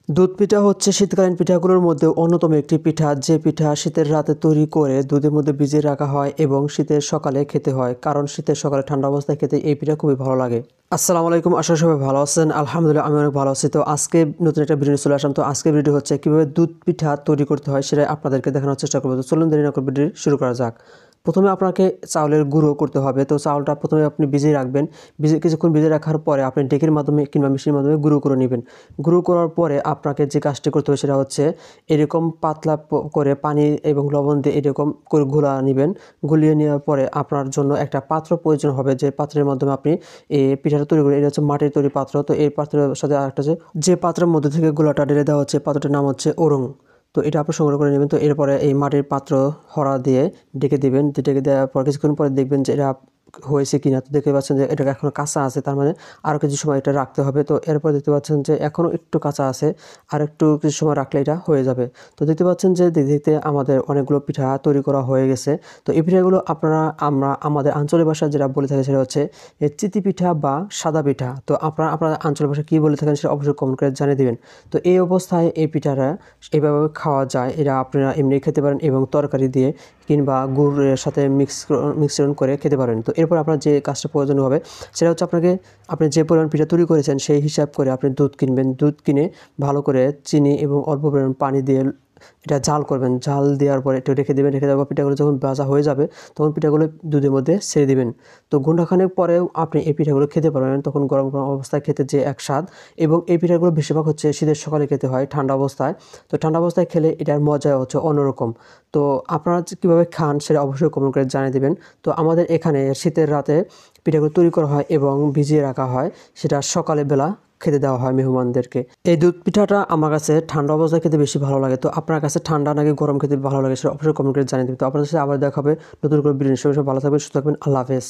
দুধ পিঠা হচ্ছে শীতকালীন পিঠাগুলোর মধ্যে অন্যতম একটি পিঠা, যে পিঠা শীতের রাতে তৈরি করে দুধের মধ্যে ভিজিয়ে রাখা হয় এবং শীতের সকালে খেতে হয়, কারণ শীতের সকালে ঠান্ডা অবস্থায় খেতে এই পিঠা খুবই ভালো লাগে। আসসালামু আলাইকুম, আশা করি সবাই ভালো আছেন। আলহামদুলিল্লাহ আমি অনেক ভালো আছি। তো আজকে নতুন একটা ভিডিও চলে আসলাম। তো আজকে ভিডিও হচ্ছে কীভাবে দুধ পিঠা তৈরি করতে হয় সেটাই আপনাদেরকে দেখানোর চেষ্টা করবো। তো চলুন দেরি না করে ভিডিও শুরু করা যাক। প্রথমে আপনাকে চাউলের গুঁড়ো করতে হবে। তো চাউলটা প্রথমে আপনি ভিজিয়ে রাখবেন। কিছুক্ষণ ভিজিয়ে রাখার পরে আপনি ডেকির মাধ্যমে কিংবা মেশিনের মাধ্যমে গুঁড়ো করে নেবেন। গুঁড়ো করার পরে আপনাকে যে কাজটি করতে হবে সেটা হচ্ছে এরকম পাতলা করে পানি এবং লবণ দিয়ে এরকম করে ঘোলা নেবেন। গুলিয়ে নেওয়ার পরে আপনার জন্য একটা পাত্র প্রয়োজন হবে, যে পাত্রের মাধ্যমে আপনি এই পিঠাটা তৈরি করবেন। এটা হচ্ছে মাটির তৈরি পাত্র। তো এই পাত্রের সাথে আরেকটা যে পাত্রের মধ্যে থেকে গোলাটা ঢেলে দেওয়া হচ্ছে, পাত্রটির নাম হচ্ছে ওরং। তো এটা আপনি সংগ্রহ করে নেবেন। তো এরপরে এই মাটির পাত্র হড়া দিয়ে ঢেকে দেবেন। ঢেকে দেওয়ার পর কিছুক্ষণ পরে দেখবেন যে এটা হয়েছে কিনা। তো দেখতে পাচ্ছেন যে এটা এখনও কাঁচা আছে, তার মানে আরও কিছু সময় এটা রাখতে হবে। তো এরপর দেখতে পাচ্ছেন যে এখনও একটু কাঁচা আছে, আর একটু কিছু সময় রাখলে এটা হয়ে যাবে। তো দেখতে পাচ্ছেন যে দেখতে আমাদের অনেকগুলো পিঠা তৈরি করা হয়ে গেছে। তো এই পিঠাগুলো আমরা আমাদের আঞ্চলিক ভাষায় যেটা বলে থাকি সেটা হচ্ছে চিতি পিঠা বা সাদা পিঠা। তো আপনার আঞ্চলিক ভাষায় কী বলে থাকেন সেটা অবশ্যই কমেন্ট করে জানিয়ে দেবেন। তো এই অবস্থায় এই পিঠাটা এইভাবে খাওয়া যায়। এটা আপনারা এমনি খেতে পারেন এবং তরকারি দিয়ে কিংবা গুড়ের সাথে মিশ্রণ করে খেতে পারেন। তো এরপর আপনার যে কাজটা প্রয়োজন হবে সেটা হচ্ছে আপনি যে পরিমাণ পিঠা তৈরি করেছেন সেই হিসাব করে আপনি দুধ কিনবেন। দুধ কিনে ভালো করে চিনি এবং অল্প পরিমাণ পানি দিয়ে এটা জাল করবেন। জাল দেওয়ার পরে একটু রেখে দেবেন। রেখে দেওয়ার পর পিঠাগুলো যখন ভাজা হয়ে যাবে তখন পিঠাগুলো দুধের মধ্যে ছেড়ে দিবেন। তো ঘণ্টাখানেক পরেও আপনি এই পিঠাগুলো খেতে পারবেন। তখন গরম গরম অবস্থায় খেতে যে এক স্বাদ। এবং এই পিঠাগুলো বেশিরভাগ হচ্ছে শীতের সকালে খেতে হয়, ঠান্ডা অবস্থায়। তো ঠান্ডা অবস্থায় খেলে এটার মজা হচ্ছে অন্যরকম। তো আপনারা কীভাবে খান সেটা অবশ্যই কমেন্ট করে জানিয়ে দেবেন। তো আমাদের এখানে শীতের রাতে পিঠাগুলো তৈরি করা হয় এবং ভিজিয়ে রাখা হয়, সেটা সকালে বেলা খেতে দেওয়া হয় মেহমানদেরকে। এই দুধ পিঠাটা আমার কাছে ঠান্ডা অবস্থায় খেতে বেশি ভালো লাগে। তো আপনার কাছে ঠান্ডা নাকি গরম খেতে ভালো লাগে সেটা অবশ্যই কমেন্ট করে জানিয়ে দেবেন। তো আপনাদের সাথে আবার দেখা হবে নতুন করে ভিডিও। সবাই ভালো থাকবেন, সুস্থ থাকবেন। আল্লাহ হাফেজ।